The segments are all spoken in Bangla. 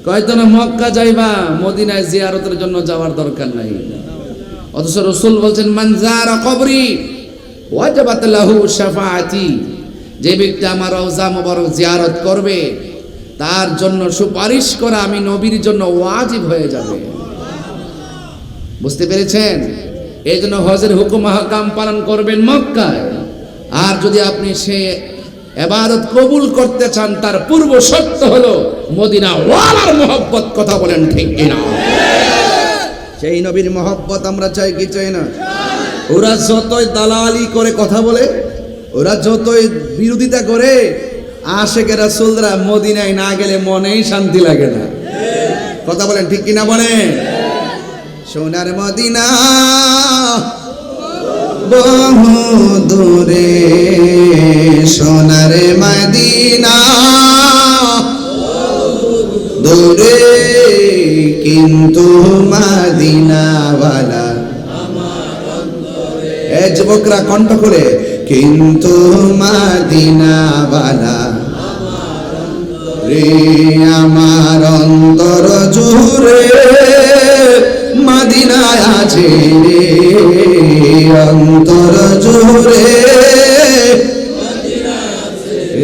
কয়তো না মক্কা যাইবা, মদিনায় জিয়ারতের জন্য যাওয়ার দরকার নাই। অথচ রাসূল বলছেন মান যারা কবরি ওয়াজাবাত লাহু শাফাআতি, যে ব্যক্তি আমার রওজা মুবারক জিয়ারত করবে তার জন্য সুপারিশ করা আমি নবীর জন্য ওয়াজিব হয়ে যাবে। বুঝতে পেরেছেন? এই জন্য হজের হুকুম আহকাম পালন করবেন মক্কায়। আর যদি আপনি সে ইবাদত কবুল করতে চান তার পূর্ব শর্ত হলো মদিনা ওয়ালার মহব্বত। কথা বলেন ঠিক কিনা? সেই নবীর মহব্বত আমরা চাই কি চাই না? ওরা যতই দালালি করে কথা বলে, ওরা যতই বিরোধিতা করে, আশেকে রাসূলরা মদিনায় না গেলে মনেই শান্তি লাগে না। কথা বলেন ঠিক কিনা বলেন? সোনার মদিনা বহু দূরে, সোনার মদিনা দূরে, কিন্তু মদিনাওয়ালা এ যুবকরা কণ্ঠ করে, কিন্তু মদিনাওয়ালা রে আমার অন্তর জুড়ে মদিনায় আছে রে, অন্তর জুড়ে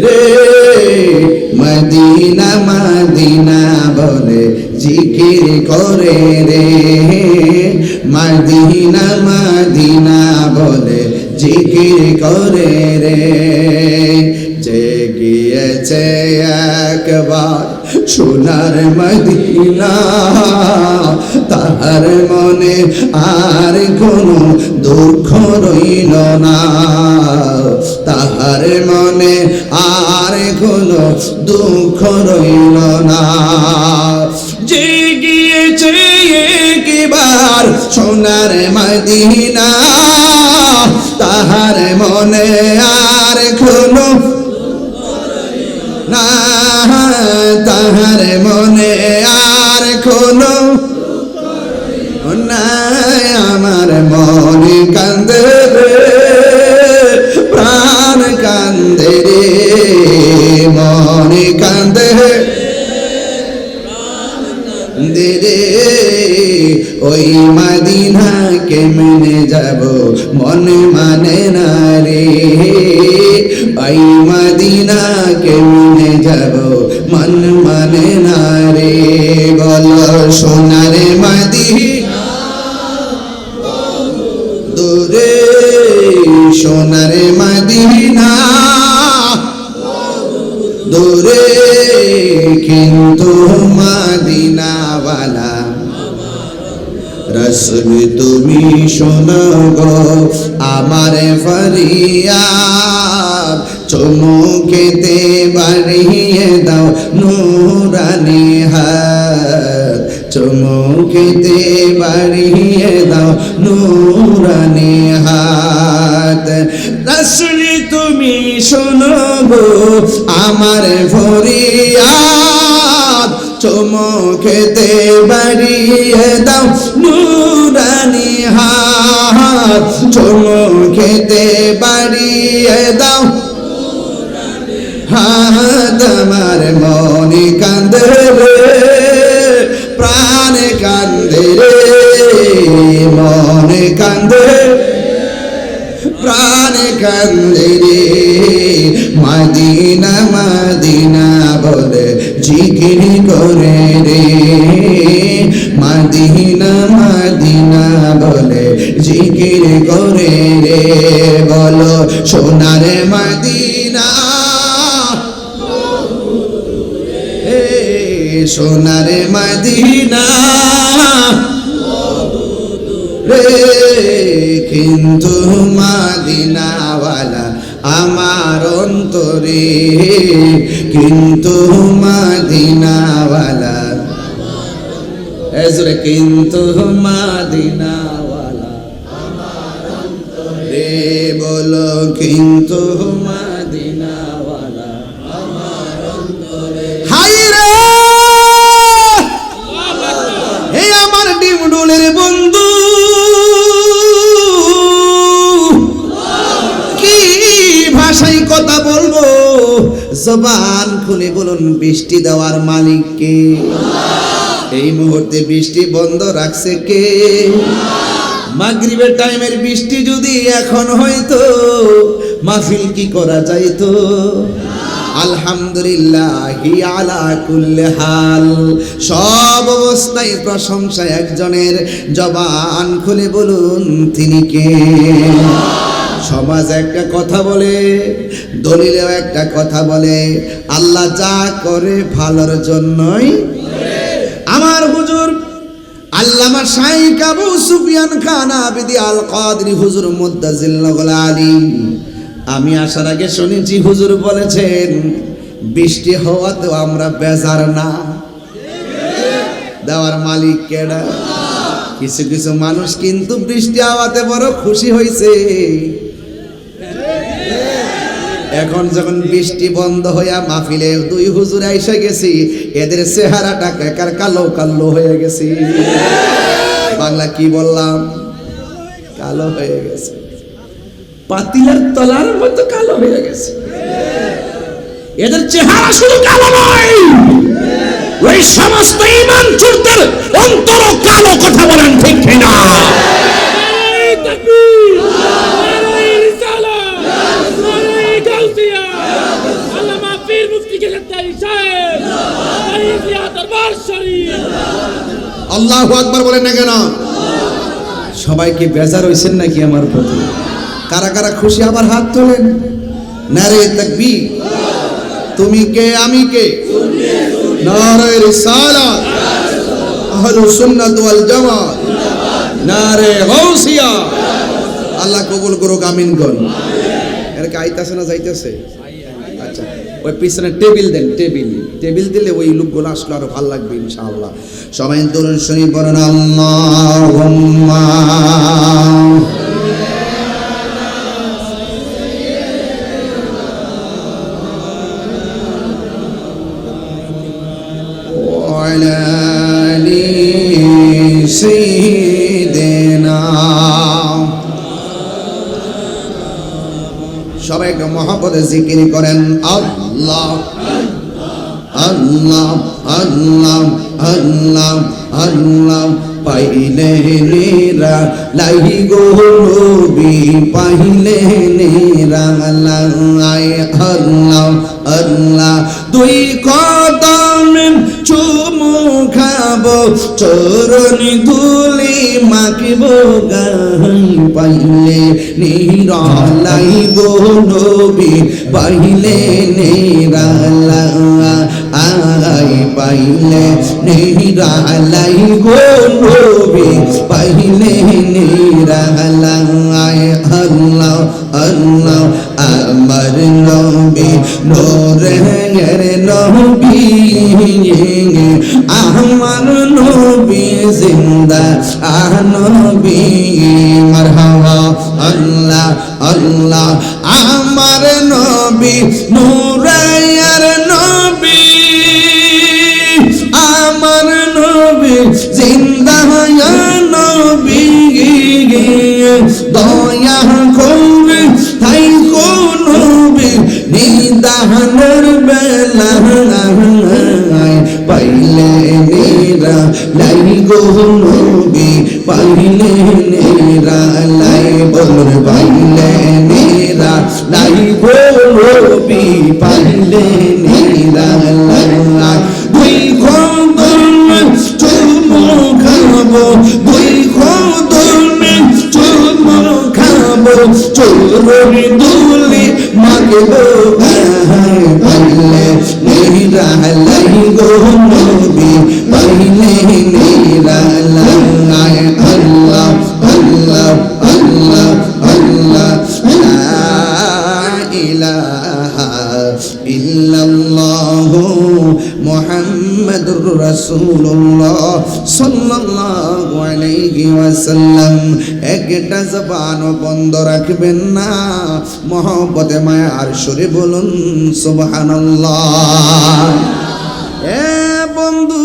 রে মদিনা মদিনা বলে জিকির করে রে, মদিনা মদিনা বলে জিকির করে রে। যে গিয়েছে একবার সোনার মদিনা, তাহার মনে আর কোনো দুঃখ রইল না, তাহার মনে আর কোনো দুঃখ রইল না। যে গিয়েছে একবার সোনার মদিনা, তাহার মনে আর কোনো না, তাহার মনে আর কোনো নাই। আমার মনে কান্দে রে, প্রাণ কান্দে রে, মনে কান্দে রে, ওই মদিনা কেমনে যাব মনে মানে না রে, ওই মদিনা কেমনে যাব মন মানে না রে। বলো সোনার মদিনা দূরে, সোনার মদিনা দূরে, কিন্তু মদিনাওয়ালা রাসূল তুমি শোনো গো আমার ফরিয়াদ, চুমুকেতে বাড়িয়ে দাও নূরানি হাত, চুমুকেতে বাড়িয়ে দাও নূরানি হাত। রাসূল তুমি শোনো গো আমার ফরিয়াদ, চুমুকেতে বাড়িয়ে দাও নূরানি হাত, চুমুকেতে বাড়িয়ে দাও হাত। আমার মনে কান্দে রে, প্রাণ কান্দে রে, মনে কান্দে প্রাণ কান্দে রে, মদিনা মদিনা বলে জিকির করে রে, মদিনা মদিনা বলে জিকির করে রে। বলো সোনার মদিনা, সোনার মদিনা রে, কিন্তু মদিনাওয়ালা আমার অন্তরে, কিন্তু মদিনাওয়ালা এজরে, কিন্তু মদিনাওয়ালা আমার অন্তরে। বলো কিন্তু মদিনাওয়ালা আমার অন্তরে। হাই রে হে আমার ডিমডুলের বন্ধু, কি ভাষায় কথা বলবো, জবান খুলে বলুন বৃষ্টি দেওয়ার মালিক কে? এই মুহূর্তে বৃষ্টি বন্ধ রাখছে কে? মাগরিবের টাইমের বৃষ্টি যদি এখন হইতো মাহফিল কি করা যাইতো? আলহামদুলিল্লাহি আলা কুল্লি হাল। সব অবস্থায় প্রশংসা একজনের, জবান খুলে বলুন তিনি কে? সমাজ একটা কথা বলে, দলিলেও একটা কথা বলে, আল্লাহ যা করে ভালোর জন্যই। আমার হুজুর আল্লামা শাইখ আবু সুফিয়ান খান আবিদি আল কাদরি হুজুর মুদ্দাজিল্লাহুল আলিম, আমি আসার আগে শুনেছি হুজুর বলেছেন বৃষ্টি হওয়াতেও আমরা বেজার না। দেওয়ার মালিক কেডা? কিছু কিছু মানুষ কিন্তু বৃষ্টি হওয়াতে বড় খুশি হয়েছে। এখন যখন বৃষ্টি বন্ধ হইয়া মাহফিলে দুই হুজুর আইসা গেছি, এদের চেহারাটা কেকার কালো কালো হয়ে গেছে। বাংলা কি বললাম? কালো হয়ে গেছে, পাতিলের তলার মতো কালো হয়ে গেছে। এদের চেহারা শুধু কালো নয়, ওই সমস্ত ঈমান চোরদের অন্তরও কালো। কথা বলেন ঠিক কিনা? আল্লাহু আকবার বলেন না কেন? সবাই কি বেজার হইছেন নাকি আমার প্রতি? কারা কারা খুশি আবার হাত তোলেন। নারে তাকবীর। তুমি কে আমি কে? নারে রিসালাত, আহলুস সুন্নাত ওয়াল জামাত, নারে গাউসিয়া। আল্লাহ কবুল করুক, আমিন কোন। এর কি আইতাছে না যাইতেছে? আচ্ছা, ওই পিছনে টেবিল দেন, টেবিল দিলে ওই লোকগুলো আসলে আরো ভালো লাগবে ইনশাআল্লাহ। সবাই দরুদ শরীফ পড়ুন। আল্লাহুম্মা ওয়ালা আলি সাইয়্যিদিনা। সবাই একটু মহব্বতে জিকির করেন। আল্লাহ আল্লাহ আল্লাহ আল্লাহ আল্লাহ। পাইলে নেরা লাই গো নবী, পাইলে নেরা লাই। আল্লাহ আল্লাহ। দুই কদম চুমু খাবো, চরণি ধুলি মাখিবো গাই। পাইলে নেরা লাই গো নবী, পাইলে নেরা লাই। পাইলে নেরা লাই গো নবী, পাইলে নেরা লাই। আল্লাহ আল্লাহ। আমার নবী নূরের নবী, আমার নবী জিন্দা নবী। মারহাবা। আল্লাহ আল্লাহ। আমার নবী নূরের নবী, আমার নবী জিন্দা নবী। দয়া করে তাই কোন নবী নিদানের বেলায়। পাইলে নেরা লাই গো নবী, পাইলে নেরা লাই। বলুন পাইলে নেরা লাই গো নবী, পাইলে নেরা লাই। দুই কদম চুমু খাবো, দুই কদম চুমু খাবো, চরণি ধুলি মাখবো গাই। পাইলে নেরা লাই গো নবী, পাইলে নেরা লাই। আল্লাহ আল্লাহ আল্লাহ আল্লাহ। লা ইলাহা ইল্লাল্লাহু মুহাম্মাদুর রাসূলুল্লাহ সাল্লাল্লাহু আলাইহি ওয়াসাল্লাম। একটা জবান বন্ধ রাখবেন না, মহব্বতে মায়ার সুরে বলুন সুবহানাল্লাহ। এ বন্ধু,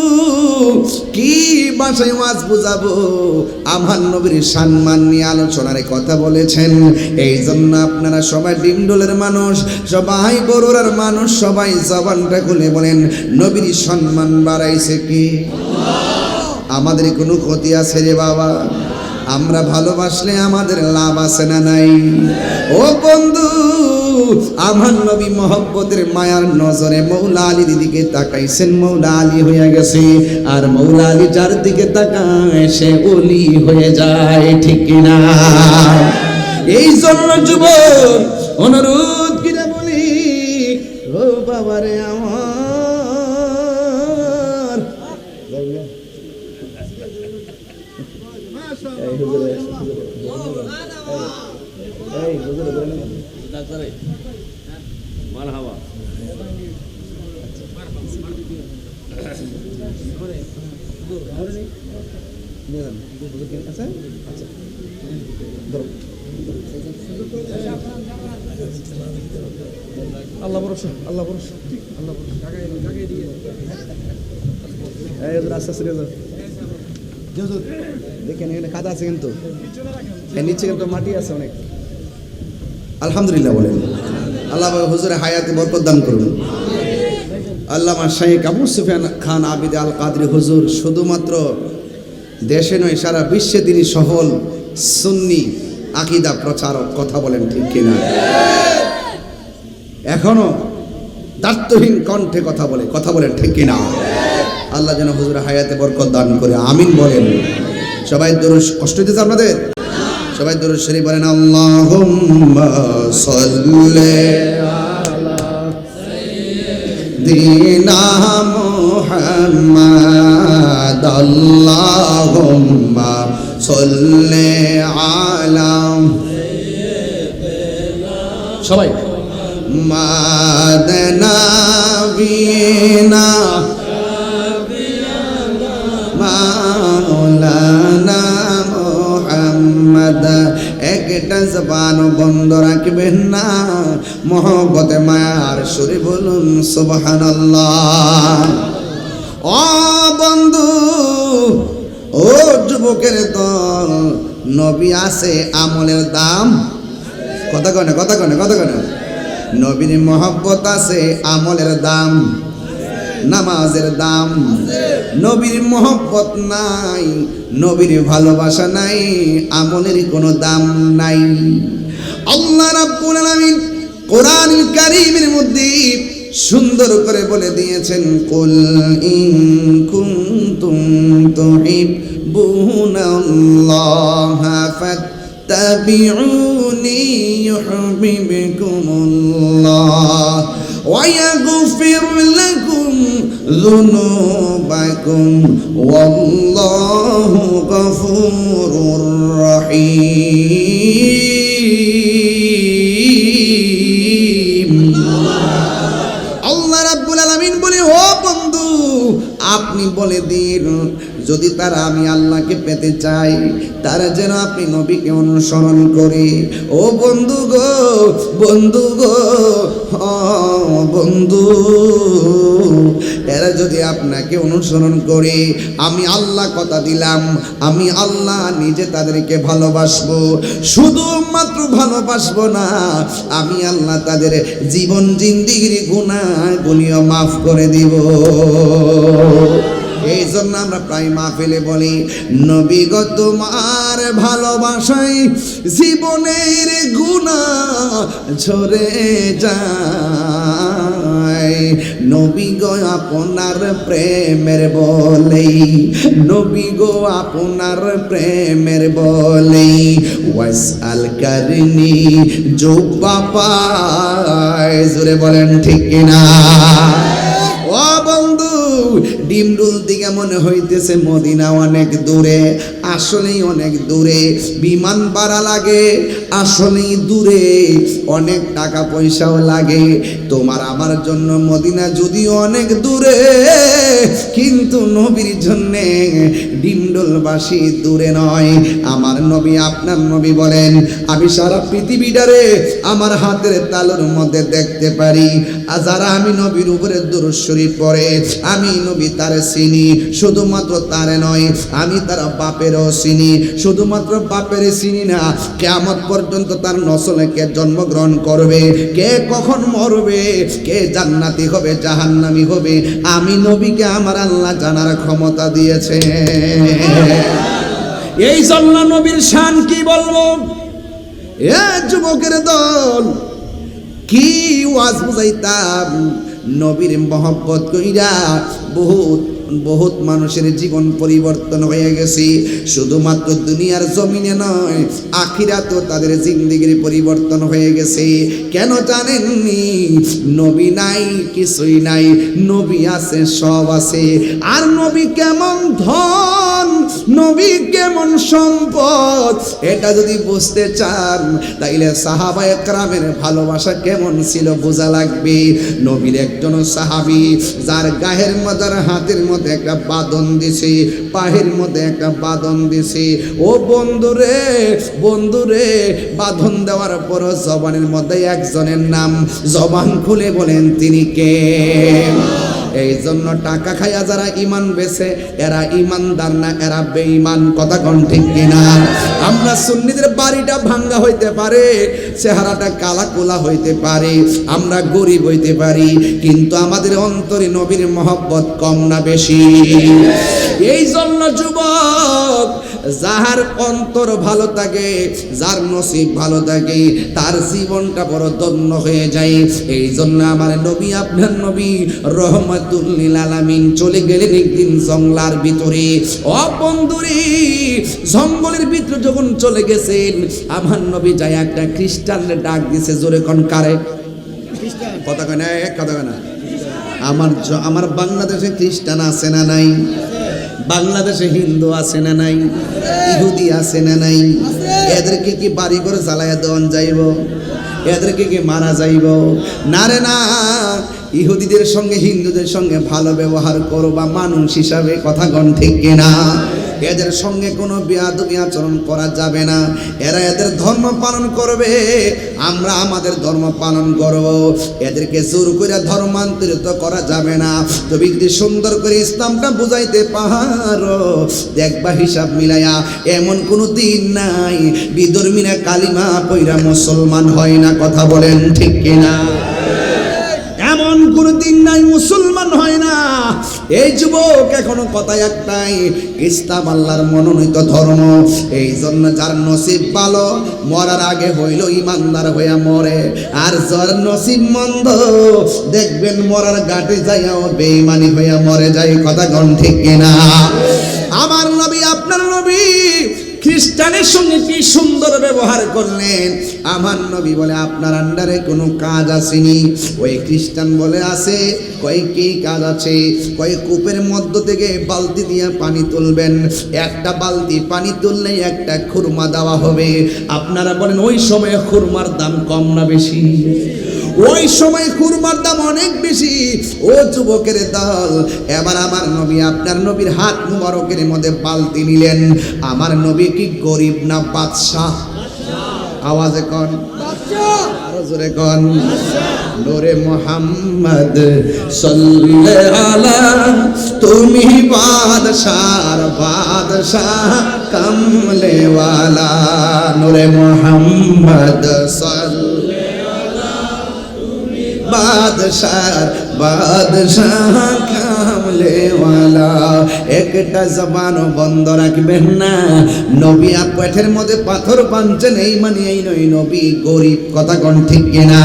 কি ভাষায় ওয়াজ বুঝাবো? আমার নবীর সম্মান নিয়ে আলোচনার কথা বলেছেন। এই জন্য আপনারা সবাই ডিমডোলের মানুষ, সবাই বড়ুরার মানুষ, সবাই জবানটা খুলে বলেন নবীর সম্মান বাড়াইছে কি? আমাদের কোনো ক্ষতি আছে রে বাবা? আমরা ভালোবাসলে আমাদের লাভ আছে না নাই? ও বন্ধু, আমার নবী মহব্বতের মায়ার নজরে মৌলা আলীর দিকে তাকাইছেন, মৌলা আলী হয়ে গেছে। আর মৌলা আলী যার দিকে তাকায় সে ওলি হয়ে যায়, ঠিক কিনা? এই জন্য যুবক অনুরোধ কিনা বলি, ও বাবারে আমার, আল্লাহ ভরসা, আল্লাহ ভরসা, আল্লাহ ভরসা। আস্তে আস্তে দেখেন, এখানে কাদা আছে কিন্তু, নিচে কিন্তু মাটি আছে অনেক। আলহামদুলিল্লাহ বলেন। আল্লাহ হুজুরে হায়াতে বরকত দান করুন। আল্লামা শাইখ আবু সুফিয়ান খান আবিদ আল কাদরি হুজুর শুধুমাত্র দেশে নয়, সারা বিশ্বে তিনি সফল সুন্নি আকীদা প্রচারক। কথা বলেন ঠিক কিনা? এখনো দার্থহীন কণ্ঠে কথা বলেন ঠিক কিনা? আল্লাহ যেন হুজুরের হায়াতে বরকত দান করে, আমিন বলেন। সবাই দরুদ, কষ্ট হইতেছে আপনাদের? সবাই দরুদ শরীফ বলেন। আল্লাহুম্মা সাল্লি আলা সাইয়্যিদিনা মুহাম্মাদ, আল্লাহুম্মা সাল্লি আলা সবাই মাদনাবিনা মাওলানা মুহাম্মদ। একটা জবান বন্ধ রাখবেন না, মহব্বতে মায়ার সুরে বলুন সুবহানাল্লাহ। ও বন্ধু, ও যুবকের দল, নবী আছে, আমলের দাম। কথা কনে, কথা কনে, কথা কনে। নবীর মহব্বত আছে, আমলের দাম, নামাজের দাম। নবীর মহব্বত নাই, নবীর ভালোবাসা নাই, আমলের কোনো দাম নাই। আল্লাহ রাব্বুল আলামিন কোরআন কারীমের মধ্যে সুন্দর করে বলে দিয়েছেন, কুল ইন কুনতুম তুহিব্বুনাল্লাহা ফাত্তাবিউনি ইউহিব্বুকুমুল্লাহ ওয়া ইয়াগফির লাকুম যুনুবাকুম ওয়াল্লাহু গফুরুর রহিম। আল্লাহ রাব্বুল আলামিন বলে, ও বন্ধু, আপনি বলে দিন, যদি তারা আমি আল্লাহকে পেতে চাই, তারা যেন আপনি নবীকে অনুসরণ করে। ও বন্ধু গো, বন্ধু গো, বন্ধু, এরা যদি আপনাকে অনুসরণ করে, আমি আল্লাহ কথা দিলাম, আমি আল্লাহ নিজে তাদেরকে ভালোবাসবো। শুধুমাত্র ভালোবাসবো না, আমি আল্লাহ তাদের জীবন জিন্দিগির গুনাহগুলিও মাফ করে দিব। এই জন্য আমরা প্রায় মাহফিলে বলি, নবী গো তোমার ভালোবাসায় জীবনের গুনাহ ঝরে যায়। নবী গো আপনার প্রেমের বলেই, নবী গো আপনার প্রেমের বলেই ওয়াসআল করনি জুব্বা পায়। জোরে বলেন ঠিক কিনা? ও বন্ধু, ডিমরুল দিকে মনে হইতেছে মদিনা অনেক দূরে, আসলেই অনেক দূরে। বিমান ভাড়া লাগে, আসলেই দূরে, অনেক টাকা পয়সাও লাগে। তোমার আমার জন্য মদিনা যদিও অনেক দূরে, কিন্তু নবীর জন্যে ডিমডুলবাসী দূরে নয়। আমার নবী, আপনার নবী বলেন, আমি সারা পৃথিবীটারে আমার হাতের তালুর মধ্যে দেখতে পারি। আর যারা আমি নবীর উপরে দুরূদ শরীফ পড়ে, আমি নবী তারে চিনি। শুধুমাত্র তারে নয়, আমি তার বাপেরও চিনি। শুধুমাত্র বাপের চিনি না, কিয়ামত পর্যন্ত তার নসলে কে জন্মগ্রহণ করবে, কে কখন মরবে, কে জান্নাতি হবে জাহান্নামী হবে, আমি নবীকে আমার আল্লাহ জানার ক্ষমতা দিয়েছে। এই জন্য নবীর শান কি বলবো। এ যুবকের দল, কি ওয়াজ বুঝাইতাম, নবীর মহব্বত কইরা বহুত বহুত মানুষের জীবন পরিবর্তন হয়ে গেছে। শুধুমাত্র দুনিয়ার জমিনে নয়, আখিরাতেও তাদের জিন্দেগির পরিবর্তন হয়ে গেছে। কেন জানেননি? নবী নাই, কিছুই নাই, নবী আছে, সব আছে। আর নবী কেমন ধন, নবী কেমন সম্পদ, এটা যদি বুঝতে চান তাইলে সাহাবায়ে কেরামের ভালোবাসা কেমন ছিল বোঝা লাগবে। নবীর একজন সাহাবী যার গায়ের মধ্যে, হাতের মধ্যে একটা বাঁধন দিছে, পায়ের মধ্যে একটা বাঁধন দিছে। ও বন্ধুরে, বন্ধুরে, বাঁধন দেওয়ার পর জবানের মধ্যে একজনের নাম, জবান খুলে বলেন তিনি কে? এই জন্য টাকা খাইয়া যারা ইমান বেছে এরা ইমানদার না, এরা বেঈমান। কথা কোন ঠিক কিনা? আমরা সুন্নিদের বাড়িটা ভাঙ্গা হইতে পারে, চেহারাটা কালা কোলা হইতে পারে, আমরা গরিব হইতে পারি, কিন্তু আমাদের অন্তরে নবীর মহব্বত কম না বেশি? এই জন্য যুবক, যার অন্তর ভালো থাকে, যার নসিব ভালো থাকে, তার জীবনটা বড় ধন্য হয়ে যায়। এই জন্য আমার নবী, আপনার নবী রহমাতুল লিল আলামিন চলে গেলেন একদিন জঙ্গলার ভিতরে। ও বন্ধুরে, জঙ্গলের ভিতরে যখন চলে গেছেন, আমার নবী যায় একটা খ্রিস্টানরে ডাক দিছে। জোরে কোন কারে? কথা কয় না, এক কথা কয় না। আমার বাংলাদেশে খ্রিস্টান আছে না নাই? বাংলাদেশে হিন্দু আছে না নাই? ইহুদি আছে না নাই? এদেরকে কি বাড়ি করে জ্বালায়া দেওয়ান যাইব? এদেরকে কি মারা যাইব? না রে না। ইহুদিদের সঙ্গে হিন্দুদের সঙ্গে ভালো ব্যবহার করবা মানুষ হিসাবে। কথা গণ ঠিক কিনা? এদের সঙ্গে কোনো বেয়াদবি আচরণ করা যাবে না। এরা এদের ধর্ম পালন করবে, আমরা আমাদের ধর্ম পালন করব। এদেরকে জোর করে ধর্মান্তরিত করা যাবে না। তুমি যদি সুন্দর করে ইসলামটা বুঝাইতে পারো, দেখবা হিসাব মিলাইয়া এমন কোনো দিন নাই বিধর্মীরা কালিমা পইরা মুসলমান হয় না। কথা বলেন ঠিক কিনা? এমন কোন দিন নাই মুসলমান হয় না। এই যুবক, এখনো কথা একটাই, ইসলাম আল্লাহর মনোনীত ধর্ম। এই জন্য যার নসিব ভালো, মরার আগে হইল ইমানদার হইয়া মরে। আর যার নসিব মন্দ, দেখবেন মরার ঘাটে যাইয়াও বেঈমানি হইয়া মরে যায়। কথা কোন ঠিক কিনা? আমার নবী, আপনার নবী খ্রিস্টানের সঙ্গে কি সুন্দর ব্যবহার করলেন। আমার নবী বলে, আপনার আন্ডারে কোনো কাজ আসেনি? ওই খ্রিস্টান বলে আছে। কয় কি কাজ আছে? কয় কূপের মধ্য থেকে বালতি দিয়ে পানি তুলবেন, একটা বালতি পানি তুললে একটা খুরমা দেওয়া হবে। আপনারা বলেন ওই সময় খুরমার দাম কম না বেশি? ওই সময় খুরমার দাম অনেক বেশি। ও যুবকের দল, এবার আমার নবী, আপনার নবীর হাত মুবারকের মধ্যে বালতি নিলেন। আমার নবী কি গরিব না বাদশাহ? আওয়াজে কন, আরো জোরে কন। নূরে মুহাম্মদ সাল্লাল্লাহু আলা, তুমি বাদশার বাদশাহ কামলে ওয়ালা। নূরে মুহাম্মদ বাদশাহ বাদশাহ কামলেওয়ালা। একটা জবানও বন্ধ রাখবেন না। নবী পেটের মধ্যে পাথর বাঁধছেন, এই মানে এই নয় নবী গরিব। কথা কোন ঠিক কিনা?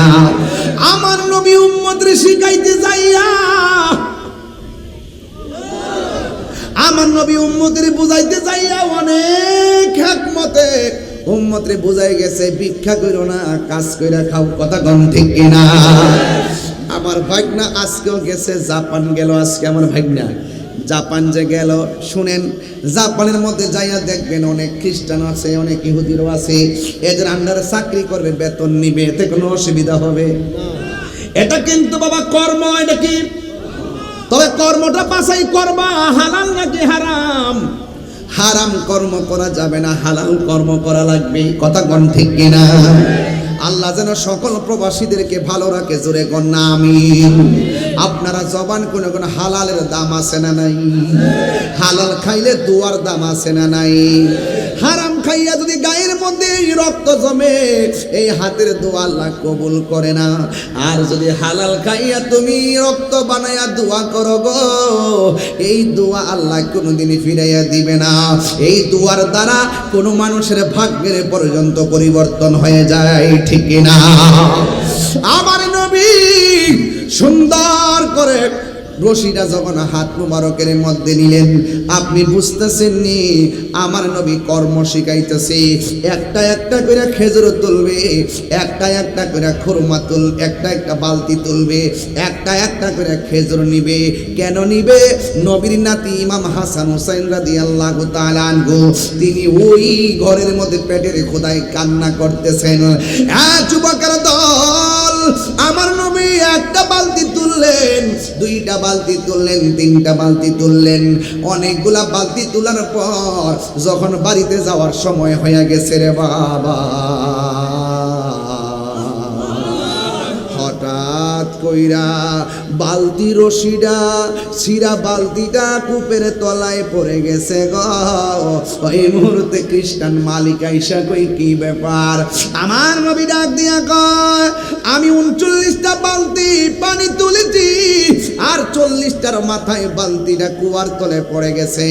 আমার নবী উম্মতরে শিখাইতে যাইয়া, আমার নবী উম্মতের বুঝাইতে যাইয়া অনেক হিকমতে উম্মতরে বুঝাই গেছে, ভিক্ষা করো না, কাজ কইরা খাও। কথা কোন ঠিক কিনা? আমার ভাগনা আজকেও গেছে, জাপান গেল আজকে। আমার ভাগনা জাপান যে গেল, শুনেন, জাপানের মধ্যে যাইয়া দেখবেন অনেক খ্রিস্টান আছে, অনেক ইহুদিরও আছে। এদের আন্ডারে চাকরি করবে, বেতন নিবে, এতে কোনো অসুবিধা হবে? এটা কিন্তু বাবা কর্ম। এটা কি? তবে কর্মটা বাছাই করবা, হালাল নাকি হারাম। হারাম কর্ম করা যাবে না, হালাল কর্ম করা লাগবে। কথা কোন ঠিক কিনা? আল্লাহ যেন সকল প্রবাসীদেরকে ভালো রাখে। জোরে কোন না আমিন। আপনারা জবান কোন কোন হালালের দাম আছে না নাই? হালাল খাইলে দুয়ার দাম আছে না নাই? হারাম খাইয়া যদি গায়ের মধ্যে এই রক্ত জমে, এই হাতের দোয়া আল্লাহ কবুল করে না। আর যদি হালাল খাইয়া তুমি রক্ত বানাইয়া দোয়া করো গো, এই দোয়া আল্লাহ কোনোদিনই ফিরাইয়া দিবে না। এই দোয়ার দ্বারা কোনো মানুষের ভাগ্যের পর্যন্ত পরিবর্তন হয়ে যায়, ঠিক না? আমার নবী সুন্দর করে রশিটা যখন হাত মুবারকের মধ্যে নিলেন, আপনি বুঝতেছেন নি আমার নবী কর্ম শিখাইতেছে। একটা একটা করে খেজুর তুলবে, একটা একটা করে খুরমা একটা একটা বালতি তুলবে, একটা একটা করে খেজুর নিবে। কেন নিবে? নবীর নাতি ইমাম হাসান হুসাইন রাদিয়াল্লাহু তাআলা আনহু তিনি ওই ঘরের মধ্যে পেটের খোদায় কান্না করতেছেন। যুবকের দল, আমার নবী একটা বালতি তুললেন, দুইটা বালতি তুললেন, তিনটা বালতি তুললেন, অনেকগুলা বালতি তোলার পর যখন বাড়িতে যাওয়ার সময় হয়ে গেছে রে বাবা, হঠাৎ কইরা বালতি রশিটা ছিঁড়া বালতিটা কূপের তলায় পড়ে গেছে গো। ওই মুহূর্তে খ্রিস্টান মালিক আইসা কই কি ব্যাপার? আমার নবী ডাক দিয়া কয় আমি 39টা বালতি পানি তুলেছি আর 40টার মাথায় বালতিটা কুয়ার তলে পড়ে গেছে।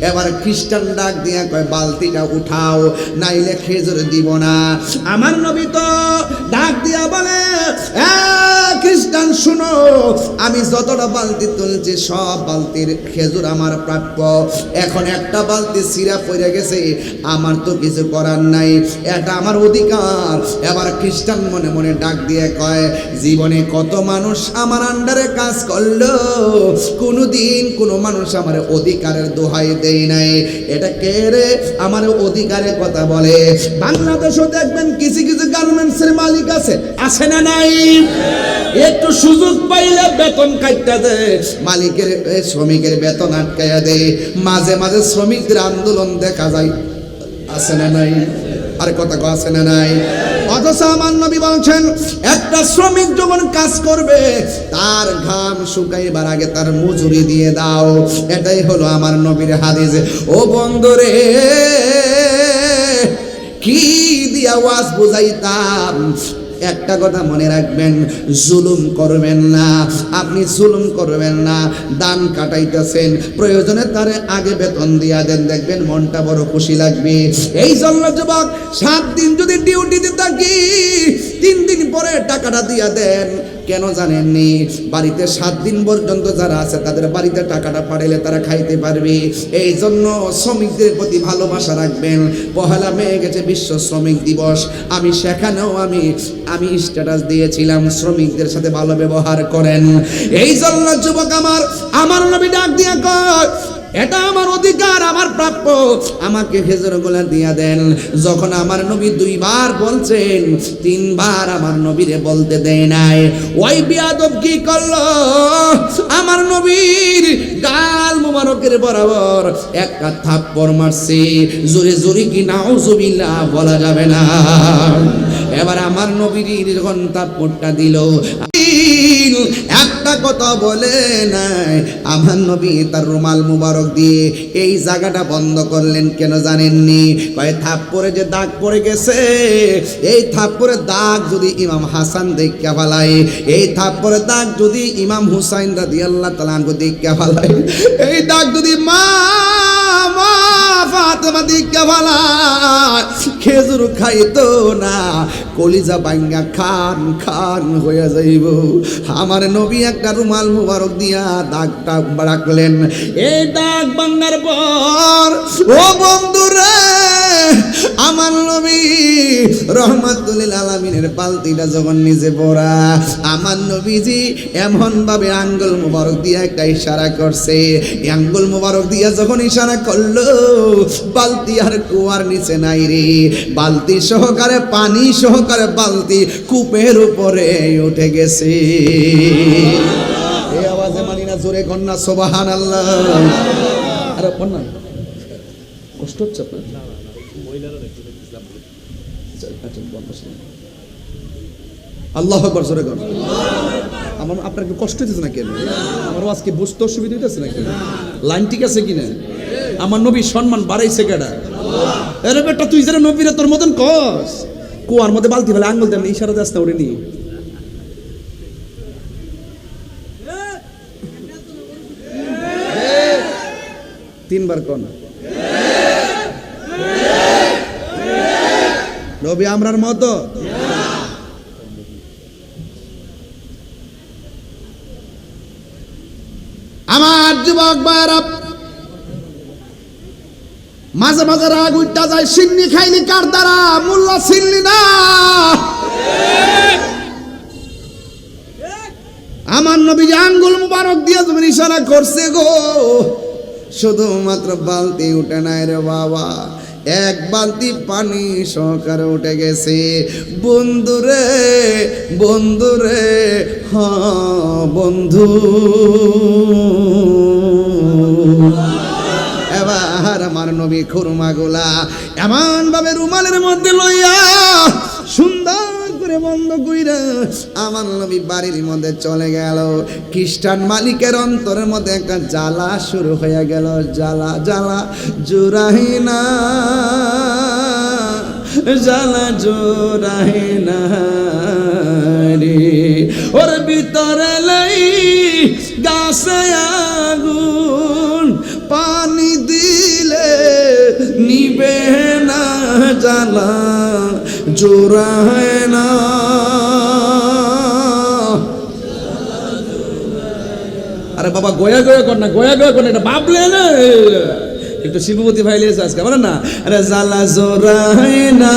এবার খ্রিস্টান ডাক দিয়া কয় বালতিটা উঠাও, নাইলে খেজুর দিব না। আমার নবী তো ডাক দিয়া বলে খ্রিস্টান শুনো, আমি যতটা বালতি তুলছি সব বালতির খেজুর আমার প্রাপ্য। এখন একটা বালতি ছিঁড়া পড়ে গেছে, আমার তো কিছু করার নাই, এটা আমার অধিকার। এবার খ্রিস্টান মনে মনে ডাক দিয়ে কয় জীবনে কত মানুষ আমার আন্ডারে কাজ করলো, কোনোদিন কোনো মানুষ আমার অধিকারের দোহাই দেয় নাই। এটা কে রে আমার অধিকারের কথা বলে? বাংলাদেশও দেখবেন কিছু কিছু গার্মেন্টসের মালিক আছে না নাই? একটু সুযোগ পাইলে বেতন কাটতে দেয়, মালিকের শ্রমিকের বেতন আটকাইয়া দেয়। মাঝে মাঝে শ্রমিকদের আন্দোলন দেখা যায়, আছে না নাই? আর কথা আছে না নাই? অথচ আমার নবী বলছেন একটা শ্রমিক যখন কাজ করবে তার ঘাম শুকাইবার আগে তার মজুরি দিয়ে দাও। এটাই হলো আমার নবীর হাদিস। ও বন্ধুরে, কি দিয়া ওয়াজ বুঝাইতাম, একটা কথা মনে রাখবেন, জুলুম করবেন না। আপনি জুলুম করবেন না। দান কাটাইতেছেন, প্রয়োজনে তারে আগে বেতন দিয়া দেন, দেখবেন মনটা বড় খুশি লাগবে। এই জন্য যুবক 7 দিন যদি ডিউটিতে থাকি 3 দিন পরে টাকাটা দিয়া দেন। কেন জানেননি? বাড়িতে 7 দিন পর্যন্ত যারা আছে তাদের বাড়িতে টাকাটা পাঠাইলে তারা খাইতে পারবে। এই জন্য শ্রমিকদের প্রতি ভালোবাসা রাখবেন। 1 মে গেছে বিশ্ব শ্রমিক দিবস, আমি সেখানেও আমি স্ট্যাটাস দিয়েছিলাম শ্রমিকদের সাথে ভালো ব্যবহার করেন। এই জন্য যুবক আমার নবী ডাক দিয়া কয় এটা আমার অধিকার, আমার প্রাপ্য, আমাকে খেজুরগুলা দিয়া দেন। যখন আমার নবী 2 বার বলছেন, 3 বার আমার নবীরে বলতে দেয় নাই। ওই বিয়াদব কি করলো? আমার নবীর গাল মুবারকের বরাবর একটা থাপ্পড় মারছে। জোরে জোরে কি নাউজুবিল্লাহ বলা যাবে না। এবার আমার নবীর যখন থাপ্পড়টা দিল, একটা কথা বলে নাই। আমার নবী তার রুমাল মুবারক দিয়ে এই জায়গাটা বন্ধ করলেন। কেন জানেননি? কয় থাপ্পড়ে যে দাগ পড়ে গেছে, এই থাপ্পড়ের দাগ যদি ইমাম হাসান দেখা ফেলায়, এই থাপ্পড়ের দাগ যদি ইমাম হুসাইন রাদিয়াল্লাহু তাআলা আনহু দেখা ফেলায়, এই দাগ যদি মা ফাতেমা দেখা ফেলায়, খেজুর খাইতো না, কলিজা ভাঙ্গা খান খান হয়ে যাইব। আমার নবী একটা রুমাল মুবারক দিয়া দাগটা রাখলেন। এই দাগ ভাঙ্গার পর ও বন্ধুরে, আমার নবী রহমাতুল লিল আলামিনের পালতিটা যখন নিজে পড়া, আমার নবীজি এমন ভাবে আঙ্গুল মুবারক দিয়া একটা ইশারা করছে। আঙ্গুল মুবারক দিয়া যখন ইশারা করলো, বালতি আর কুয়ার নিচে নাই রে, বালতি সহকারে পানি সহকারে বালতি কূপের উপরে উঠে গেছে। এই আওয়াজে মানি না, জোরে কন্যা সুবহানাল্লাহ। আরে কন্যা কষ্ট হচ্ছে আপনার? আল্লাহু আকবার, জোরে কর। আমার আপনার কি কষ্ট হইতেছে নাকি? আমার আজকে বুঝতে অসুবিধা হইতেছে নাকি? লাইন ঠিক আছে কিনা? আমার নবী সম্মান বাড়াইছে কেডা? আরে বেটা তুই যারা নবীরে তোর মতন কস কুয়ার মধ্যে বালতি ফেলে আঙ্গুল দেন ইশারা দাস না ওরে নি তিনবার কোন নবী আমরার মতো আমার যুবক ভাইরা মাঝে মাঝে রাগ উঠটা যায় সিন্নি খাইলি কার দ্বারা মোল্লা সিন্নি না আমার নবী আঙ্গুল মুবারক দিয়ে তুমি ইশারা করছে গো শুধুমাত্র বালতি উঠে নাই রে বাবা এক বালতি পানি সহকারে উঠে গেছে বন্ধুরে বন্ধুরে বন্ধু এবার আমার নবী খুরমাগুলা এমন ভাবে রুমালের মধ্যে লইয়া সুন্দর করে বন্ধ কইরা আমার নবী বাড়ির মধ্যে চলে গেল খ্রিস্টান মালিকের অন্তরের মধ্যে একটা জ্বালা শুরু হয়ে গেল জ্বালা জ্বালা জোরাহিনা জ্বালা জোরাহিনা রে ওর ভিতরে লাই গাছে আগুন পানি দিলে নিবে না জ্বালা জোরায় না আরে বাবা গয়া গয়া কর না গয়া গয়া কর না এটা বাবলে না একটু শিবপতি ভাই লিয়েছে আজকে বলেন না আরে জ্বালা জোরায় না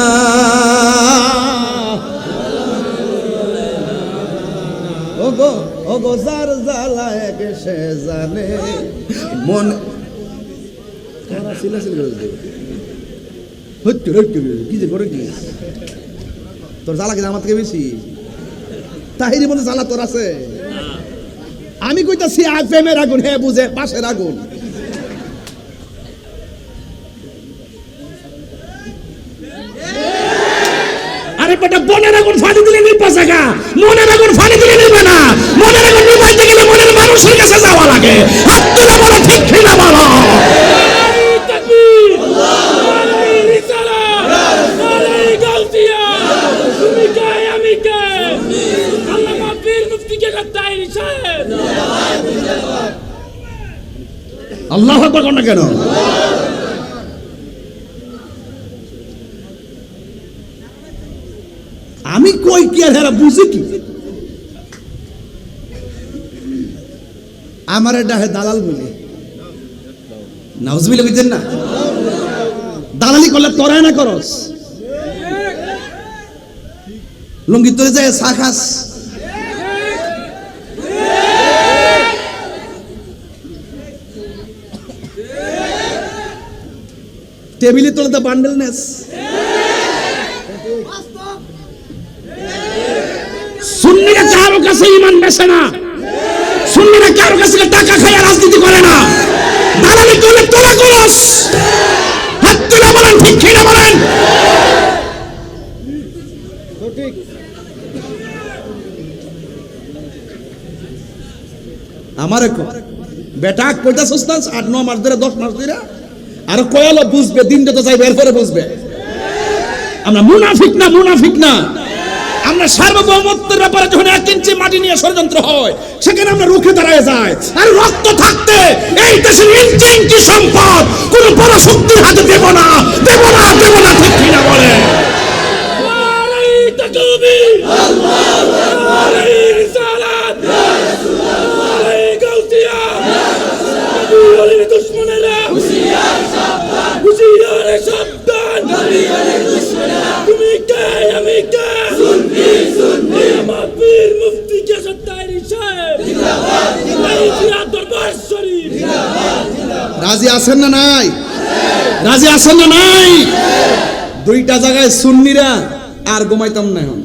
ও গো যার জ্বালা এক সে জানে মন কি যে করে কি তোর জ্বালা কি আমার থেকে বেশি তাহিরি মধ্যে জ্বালা তোর আছে আমি কইতাছি প্রেমের আগুন হ্যাঁ বুঝে পাশের আগুন আরে বেটা বনের আগুন ফানি দিলে নিপা জায়গা মনের আগুন ফানি দিলে নিবে না মনের আগুন নিবাইতে গেলে মনের মানুষের কাছে যাওয়া লাগে হাত তুলে বলো ঠিক কিনা বলো আল্লাহু আকবার কোন না কেন আমি কই কি আর হেরা বুঝি কি আমার ডাহে দালাল বলে নাউজুবিল্লাহ বুঝছেন না দালালি করলে তোরাই না করস লুঙ্গি তোরে যায় সাখাস টেবিলে তোলে তো বান্ডেল নেস সুন্নিরা কারো কাছে ঈমান বেচে না সুন্নিরা কারো কাছে টাকা খায় রাজনীতি করে না দালালি করলে তোলা করস হাত তুলে বলেন ঠিক কিনা বলেন ঠিক আমারে বেটা কয়টা সুস্তান 8-9 মাস ধরে 10 মাস ধরে আর কয়ালো বুঝবে দিন যত যাইবে এরপরে বুঝবে আমরা মুনাফিক না আমরা সার্বভৌমত্বের ব্যাপারে যখন 1 ইঞ্চি মাটি নিয়ে ষড়যন্ত্র হয় সেখানে আমরা রুখে দাঁড়ায় যাই আর রক্ত থাকতে এই দেশের ইঞ্চি ইঞ্চি সম্পদ কোন বড় শক্তির হাতে দেব না ঠিক কিনা বলে নারে তাকবীর আল্লাহু আকবার নারে রিসালাত ইয়া রাসূলুল্লাহ নারে গাউসিয়া নবী ওয়ালির দুশমনেরা হুশিয়ার সাবধান নবী ওয়ালির দুশমনেরা তুমি কে আমি কে সুন্নি আমার পীর মুফতি কেশব তাইরি সাহেব জিন্দাবাদ জিন্দাবাদ দরবার শরীফ জিন্দাবাদ রাজি আছেন না নাই রাজি আছেন না নাই দুইটা জায়গায় সুন্নিরা আর ঘুমাইতাম না এখন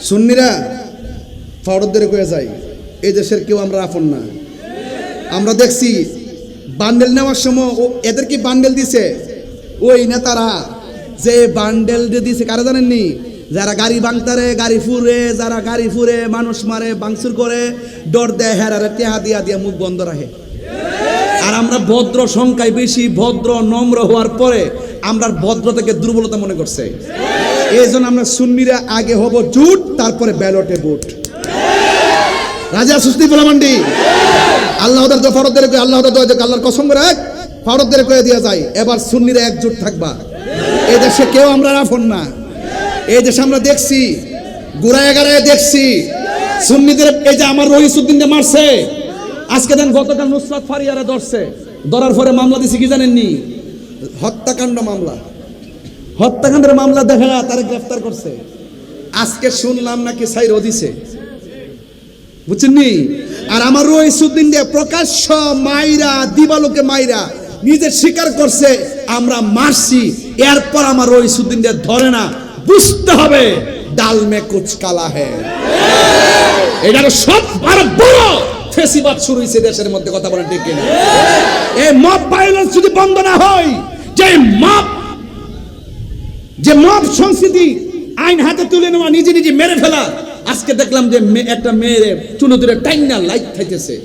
সুন্নিরা ফরদের কয়ে যায় এই দেশের কেউ আমরা আপন না আমরা দেখছি বান্ডেল নেওয়ার সময় এদের কি বান্ডেল দিছে ওই নেতারা যে বান্ডেল দিছে কারা জানেননি যারা গাড়ি ভাঙতারে গাড়ি ফুরে মানুষ মারে ভাঙচুর করে ডর দেয় হেরারে টেহা দিয়া মুখ বন্ধ রাখে আর আমরা ভদ্র সংখ্যায় বেশি, ভদ্র নম্র হওয়ার পরে আমরা ভদ্রতাকে দুর্বলতা মনে করছে। এই জন্য আমরা সুন্নিরা আগে হব জুট, তারপরে ব্যালটে বুট। রাজা সুস্তি ফলামান্ডি আল্লাহ ফরদের আল্লাহ আল্লাহর কসম করে ফরদের করে দেওয়া যায়। এবার সুন্নিরা একজোট থাকবা। এই দেশে কেউ আমরা রাফন না। এই দেশে আমরা দেখছি, গুড়ায় গাড়ায় দেখছি সুন্নিদের। এই যে আমার রহিসউদ্দিন মারছে আজকে দেন, গতকাল নুসরাত ফারিয়ারে ধরছে, ধরার পরে মামলা দিছে কি জানেননি? হত্যাকাণ্ড মামলা, হত্যাকাণ্ডের মামলা দেখা তারা গ্রেফতার করছে। আজকে শুনলাম নাকি সাইরও দিছে, বুঝছেননি? আর আমার রহিসউদ্দিন দিয়ে প্রকাশ্য মাইরা, দিবালোকে মাইরা নিজে স্বীকার করছে আমরা মারছি। এরপর আমার রহিসউদ্দিন দিয়ে ধরে না, বুঝতে হবে ডাল মে কুচ কালা হে। এটার সব বড় ফেসিবাদ শুরু হয়েছে দেশের মধ্যে, কথা বলেন ঠিক কিনা? এই মব ভায়োলেন্স যদি বন্ধ না হয়, যে মব সংস্কৃতি আইন হাতে তুলে নেওয়া, নিজে নিজে মেরে ফেলা। আজকে দেখলাম যে একটা মেয়ের চুনতুরে টাইনা লাইট খাইতেছে।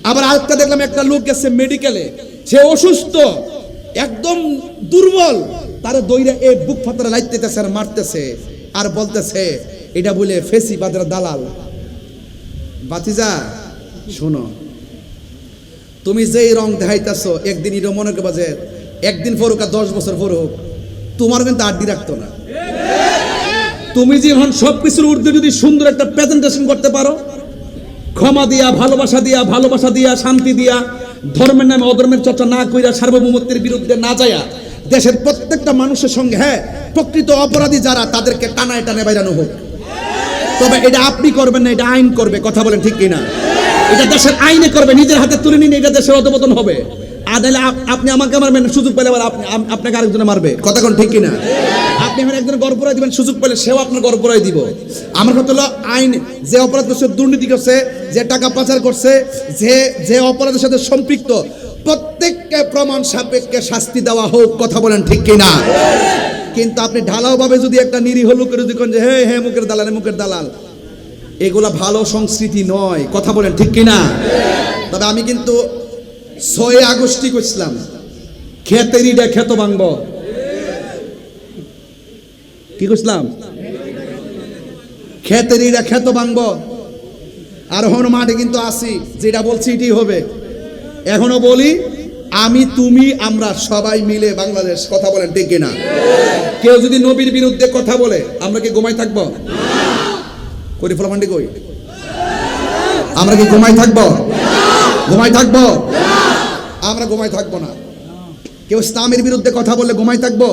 আবার আজকে দেখলাম একটা লোক গেছে মেডিকেলে, সে অসুস্থ, একদম দুর্বল, তার দইরা এই বুক ফাতরা লাইট দিতেছে আর মারতেছে আর বলতেছে এটা বলে ফেসিবাদের দালাল। বাতিজা শোনো, তুমি যেই রং দেখাইতেছো একদিন এটা মনে করবা যে একদিন পর হোক আর 10 বছর পর হোক, তোমার কিন্তু আড্ডি রাখতো না। তুমি যখন সবকিছুর ঊর্ধ্বে যদি সুন্দর একটা প্রেজেন্টেশন করতে পারো, ক্ষমা দিয়া, ভালোবাসা দিয়া, শান্তি দিয়া, ধর্মের নামে অধর্মের চর্চা না কইরা, সার্বভৌমত্বের বিরুদ্ধে না যায়া, দেশের প্রত্যেকটা মানুষের সঙ্গে, হ্যাঁ প্রকৃত অপরাধী যারা তাদেরকে টানায় টানে বাইরানো হোক। তবে এটা আপনি করবেন না, এটা আইন করবে, কথা বলেন ঠিক কিনা? এটা দেশের আইনে করবে, নিজের হাতে তুলে নিন, এটা দেশের অধপতন হবে। আদালে আপনি আমাকে মারবেন, সুযোগ পেলে আবার আপনাকে আরেকজনে মারবে, কথা কোন ঠিক কিনা? আপনি এখন একজনের গড় পড়াই দিবেন, সুযোগ পেলে সেও আপনার গড় পড়াই দিব। আমার কথা হলো আইন, যে অপরাধ করছে, দুর্নীতি করছে, যে টাকা পাচার করছে, যে অপরাধের সাথে সম্পৃক্ত, প্রত্যেককে প্রমাণ সাপেক্ষে শাস্তি দেওয়া হোক, কথা বলেন ঠিক কিনা? কিন্তু আপনি ঢালাও ভাবে যদি একটা নিরীহ লোকের যদি কোন যে হে মুখের দালাল, এগুলা ভালো সংস্কৃতি নয়, কথা বলেন ঠিক কিনা? তবে আমি কিন্তু 6 আগস্টই করছিলাম, খেতেরিটা খেত ভাঙব। কি করছিলাম? খেতেরিটা খেত ভাঙব। আর এখনো মাঠে কিন্তু আসি, যেটা বলছি এটাই হবে। এখনো বলি, আমি, তুমি, আমরা সবাই মিলে বাংলাদেশ, কথা বলেন ঠিক কিনা? কেউ যদি নবীর বিরুদ্ধে কথা বলে আমরা কি ঘুমাই থাকবো? করি ফলামান্ডি কই? আমরা কি ঘুমাই থাকবো? আমরা ঘুমাই থাকবো না। কেউ ইসলামের বিরুদ্ধে কথা বললে ঘুমাই থাকবো?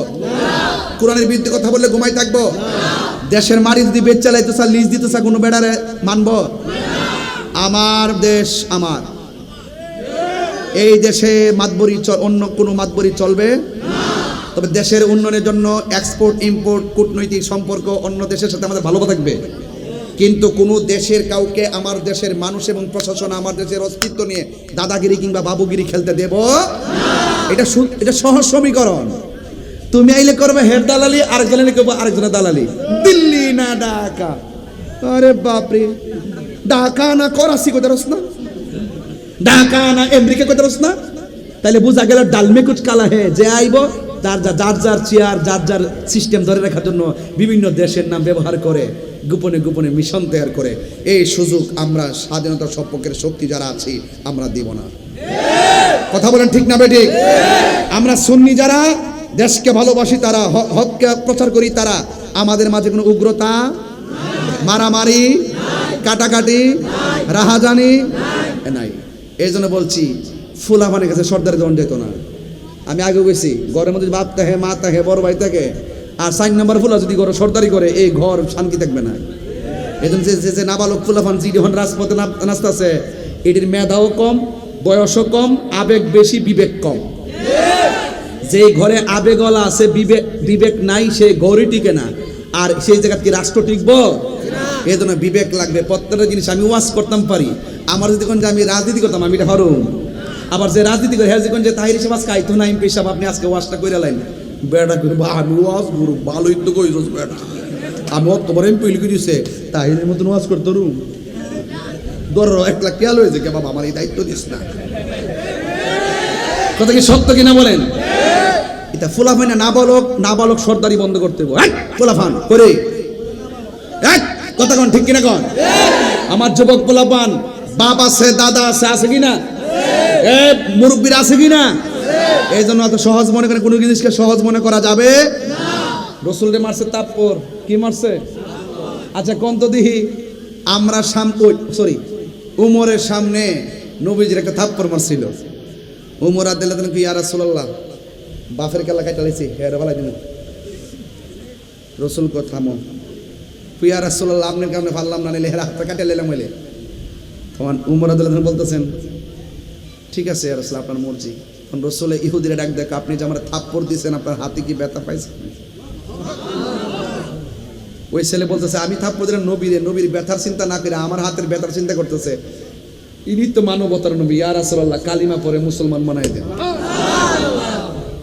কোরআনের বিরুদ্ধে কথা বললে ঘুমাই থাকবো? দেশের মারি যদি বেচ চালাইতে চা, লিজ দিতে চা, কোনো বেড়ারে মানবো? আমার দেশ আমার, এই দেশে মাতবরি অন্য কোনো মাতবরি চলবে। তবে দেশের উন্নয়নের জন্য এক্সপোর্ট ইম্পোর্ট, কূটনৈতিক সম্পর্ক অন্য দেশের সাথে আমাদের ভালো থাকবে। কিন্তু কোনো দেশের কাউকে আমার দেশের মানুষ এবং প্রশাসন আমার দেশের অস্তিত্ব নিয়ে দাদাগিরি কিংবা বাবুগিরি খেলতে দেব এটা সহজ সমীকরণ। তুমি আইলে করবে হেড দালালি, আরেকজনে করবো আরেকজনের দালালি। দিল্লি না ঢাকা, আরে বাপরে, ঢাকা না করাচি কোথায় রস না, ঢাকা না আমেরিকা কোথায় রস না। তাহলে বোঝা গেল ডালমে কুচ কালা হে। যে আইব যার চেয়ার, যার সিস্টেম ধরে রাখার জন্য বিভিন্ন দেশের নাম ব্যবহার করে গোপনে গোপনে মিশন তৈরি করে। এই সুযোগ আমরা স্বাধীনতার সপক্ষের শক্তি যারা আছি আমরা দিব না, কথা বলেন ঠিক না বেঠিক? আমরা সুন্নি যারা দেশকে ভালোবাসি, তারা হককে প্রচার করি, তারা আমাদের মাঝে কোনো উগ্রতা, মারামারি, কাটাকাটি, রাহাজানি নাই। এই জন্য বলছি, ফুলাফানের কাছে সর্দারের দণ্ড যেত না। আমি আগে গেছি, ঘরের মধ্যে বাপ থাকে, মা থাকে, বড় ভাই থাকে, আর 4 নম্বর ফুলা যদি ঘরে সর্দারি করে, এই ঘর শান্তি থাকবে না। এই জন্য যে নাবালক ফুলাফান যখন রাজপথে নাচতেছে, এটির মেধাও কম, বয়সও কম, আবেগ বেশি, বিবেক কম। যে ঘরে আবেগলা আছে, বিবেক নাই, সে ঘরই টিকে না। আর সেই জায়গা কি রাষ্ট্র টিকবো? এই জন্য বিবেক লাগবে। প্রত্যেকটা জিনিস আমি ওয়াজ করতাম পারি, আমার যদি কোন যে আমি রাজনীতি করতাম আমি এটা পারুম। আবার যে রাজনীতি করে হ্যাঁ যে তাহির হিসেবে আজকে আইতো না এমপি সাহেব, আপনি আজকে ওয়াজটা করে লাইন বেড়া করবো, আমি ওয়াজ করু ভালোই তো কইস বেড়া, আমি তোমার এমপি লিখে দিছে তাহিরের মতন ওয়াজ করতে রুম ধর 1 লাখ টিয়া লয়েছে কে বাবা, আমার এই দায়িত্ব দিস না। কথা কি সত্য কিনা বলেন? এটা ফুলাফান না বালক সর্দারি বন্ধ করতে হবে। ফুলাফান করে কথা কোন ঠিক কিনা কোন? আমার যুবক ফুলাফান বাপ আছে, দাদা আছে কিনা? মুরব্বীর আছে কিনা? এই জন্য অত সহজ মনে করে কোনো জিনিসকে সহজ মনে করা যাবে না। রসুলরে মারছে তাপ্পর, কি মারছে? আচ্ছা কোন তো দিহি, আমরা উমরের সামনে নবীজির একটা থাপ্পড় মারছিল। উমর আদিল্লাহ কি ইয়া রাসূলুল্লাহ বাফের কেলা কাটাইছি হেরে ভালাই দিন। রসুল কো থামো, ইয়া রাসূলুল্লাহ আপনার কারণে পারলাম না, নিলে হাত কাটে লেলাম হইলে। তখন উমর আদিল্লাহ বলতেছেন ঠিক আছে ইয়া রাসূলুল্লাহ আপনার মর্জি। তখন রসুল ইহুদিরা ডাক দেখ, আপনি যে আমার থাপ্পড় দিয়েছেন আপনার হাতে কি ব্যথা পাইছেন? ওই ছেলে বলতেছে আমি থাপ্পড় দিলাম নবীর ব্যথার চিন্তা না করে আমার হাতের ব্যথার চিন্তা করতেছে। ইনি তো মানবতার নবী, ইয়া রাসূলুল্লাহ কালিমা পরে মুসলমান বানাই দেন।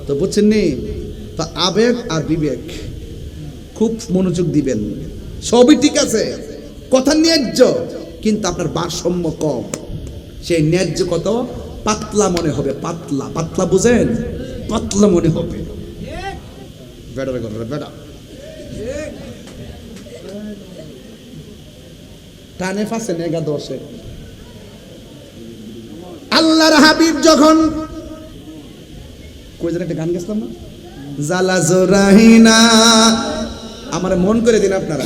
তো বুঝছেন নি, তা আবেগ আর বিবেক খুব মনোযোগ দিবেন। সবই ঠিক আছে, কথা ন্যায্য, কিন্তু আপনার ভারসাম্য কম। সেই ন্যায্য কত পাতলা মনে হবে, পাতলা বুঝেন, পাতলা মনে হবে। বেটা টানে ফাঁসে নেগা দশে। আল্লাহর হাবিব যখন কই যেন একটা গান গেছিলাম না, জালা জোরাহিনা, আমার মন করে দিন আপনারা,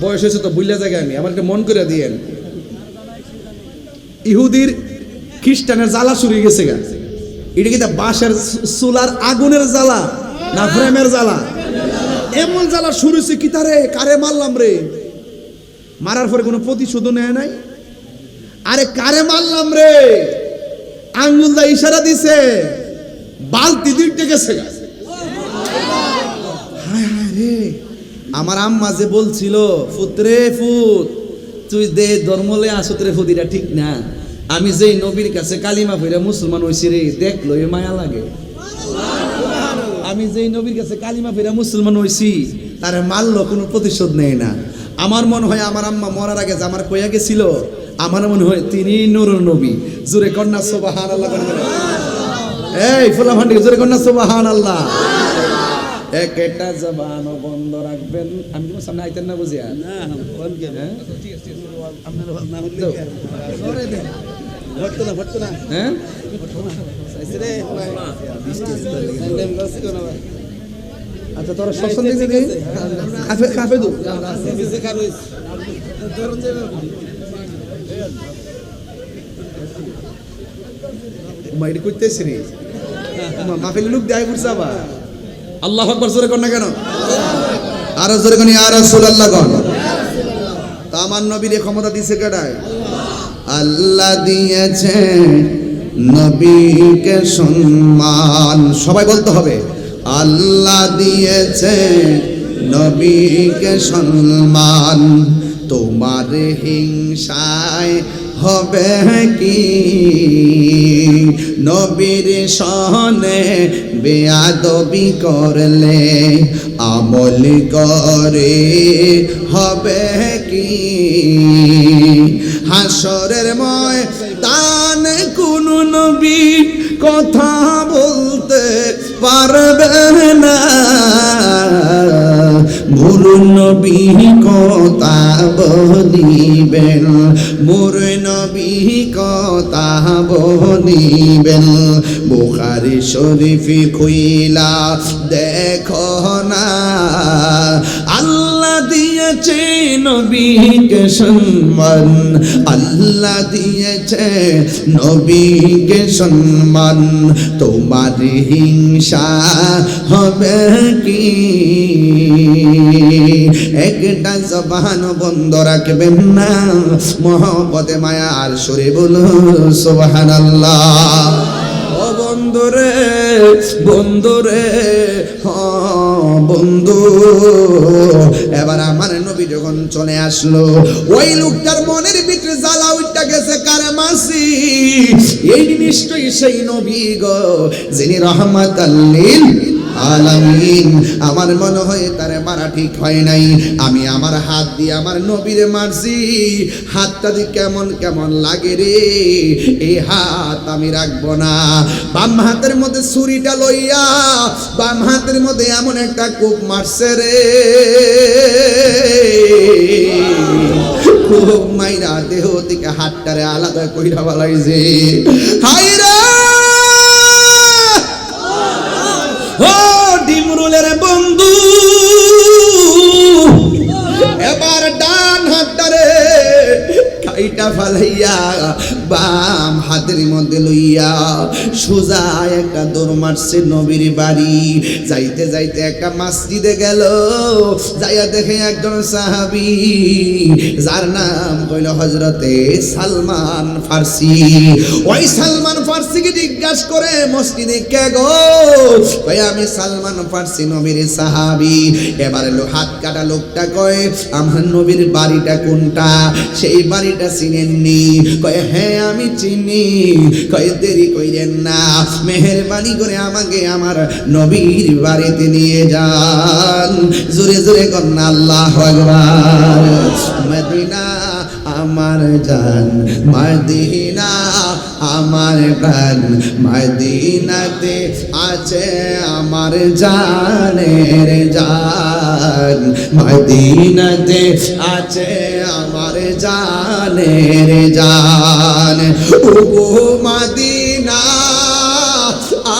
বয়স হয়েছে তো বুঝলে জায়গায় আমি, আমাকে মন করে দিয়েন। ইহুদির খ্রিস্টানের জ্বালা শুরু হয়ে গেছে গা। এটা কি বাঁশের চুলার আগুনের জ্বালা না প্রেমের জ্বালা? এমন জ্বালা শুরু হয়েছে কি তারে কারে মারলাম রে, মারার পরে কোনো প্রতিশোধ নেয় নাই। আরে কারে মারলাম রে, আঙ্গুল দা ইশারা দিছে, বালতি দিতে গেছে। হায় হায় রে, আমার আম্মা যে বলছিল ফুতরে ফুত তুই দে ধর্মলে আসতরে ফুদিটা ঠিক না, আমি যেই নবীর কাছে কালিমা পড়ে মুসলমান হইছি রে, দেখলো এ মায়া লাগে। আমি যেই নবীর কাছে কালিমা পড়ে মুসলমান হইছি তারে মারলো, কোনো প্রতিশোধ নেয় না। আমার মনে হয় আমার আম্মা মরার আগে যে আমার কইয়া গেছিল, আমার মনে হয় তিনি নূরের নবী। জোরে কন্যা সুবহানাল্লাহ। এই ফুলা ভান্ডি জোরে কন্যা সুবহানাল্লাহ। একটা জবান বন্ধ রাখবেন। আমি তোমার সামনে আইতেন না বুঝিয়া না, আচ্ছা তোরা সসন দিকে কাফে দু মাইরি কইতেছি রে, মাহফিলে লোক দেয় বুঝছাবা। আল্লাহু আকবার জোরে কর না কেন? আরো জোরে কোন ইয়া রাসূলুল্লাহ কোন। তা আমার নবীর ক্ষমতা দিয়েছে কেডায়? আল্লাহ দিয়েছে নবীকে সম্মান। সবাই বলতে হবে আল্লাহ দিয়েছে নবীকে সম্মান। তোমার হিংসায় হবে কি, নবীর সনে বেয়াদবি করলে আমল করে হবে কি। হাসরের ময়দান কোন নবী কথা বলতে পারবে না, মোর নবী কথা বলিবেন, মোর নবী কথা বলিবেন। বুখারী শরীফ খুইলা দেখো না, আল্লাহ দিয়েছে নবীকে সম্মান, আল্লাহ দিয়েছে নবীকে সম্মান। তোমার হিংসা হবে কি, একটা জবান বন্ধ রাখবেন না, মহব্বতে মায়ার সুরে বলো সুবহানাল্লাহ। ও বন্ধুরে বন্ধুরে বন্ধু, এবার আমার নবী যখন চলে আসলো, ওই লোকটার মনের ভিতরে জ্বালা উঠটা গেছে, কারে মাসি এই নিশ্চয়ই সেই নবী গো যিনি রহমাতাল লিল আলামিন। আমার মনে হয় তারে মারা ঠিক হয় নাই। আমি আমার হাত দিয়ে আমার নবীরে মারছি, হাতটা দিয়ে কেমন কেমন লাগে রে, এই হাত আমি রাখবো না। বাম হাতের মধ্যে ছুরিটা লইয়া বাম হাতের মধ্যে এমন একটা কোপ মারছে রে, খুব মাইরা দেহ থেকে হাতটারে আলাদা কইরা বালাইছে। হায়রা ও ডিমরুলের বন্ধু, এবার ডান হাতটারে কাইটা ফালাইয়া বাম হাতের মধ্যে লইয়া সোজা একটা দৌড় মারছে নবীর বাড়ি। যাইতে যাইতে একটা মসজিদে গেল, যাইয়া দেখে একজন সাহাবী যার নাম কইল হযরতে সালমান ফার্সি। ওই সালমান ফার্সিকে জিজ্ঞাসা করে মসজিদে কে গো? কই আমি সালমান ফার্সি, নবীর সাহাবী। এবারে হাত কাটা লোকটা কয় আমার নবীর বাড়িটা কোনটা? সেই বাড়িটা চিনেননি? কয় হ্যাঁ আমি চিনি। কয় দেরি কইরেন না, মেহেরবানি করে আমাকে আমার নবীর বাড়িতে নিয়ে যান। জোরে জোরে করেন আল্লাহু আকবার। মদিনা আমার জান, মদিনা আমার প্রাণ, মদিনাতে আছে আমার জানের জান, মদিনাতে আছে আমার জানের জান। ওগো মদিনা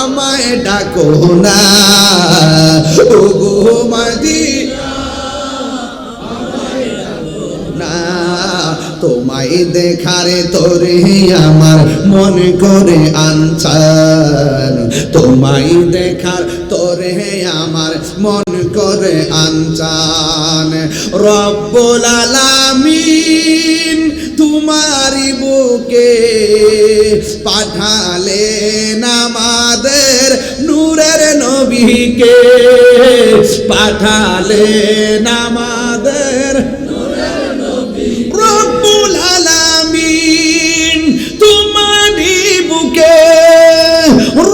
আমায় ডাকো না, ওগো মদিনা তোমায় দেখারে তোরে আমার মন করে আনচান, তোমায় দেখার তোরে আমার মন করে আনচান। রব্বুল আলামিন তোমারি বুকে পাঠালেন আমাদের নূরের নবীকে, পাঠালেন আমাদের রব্বুল আলামিন তোমারি বুকে,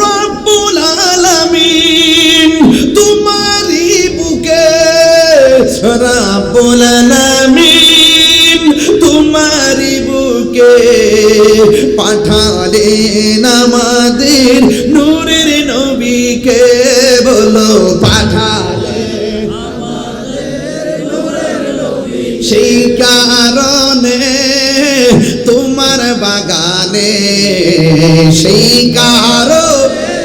রব্বুল আলামিন তোমারি বুকে, রব্বুল আলামিন তোমারি বুকে পাঠালেন আমাদের নূরের নবীকে। বলো পাঠালেন সেই কারণে তোমার বাগানে, সেই কারণে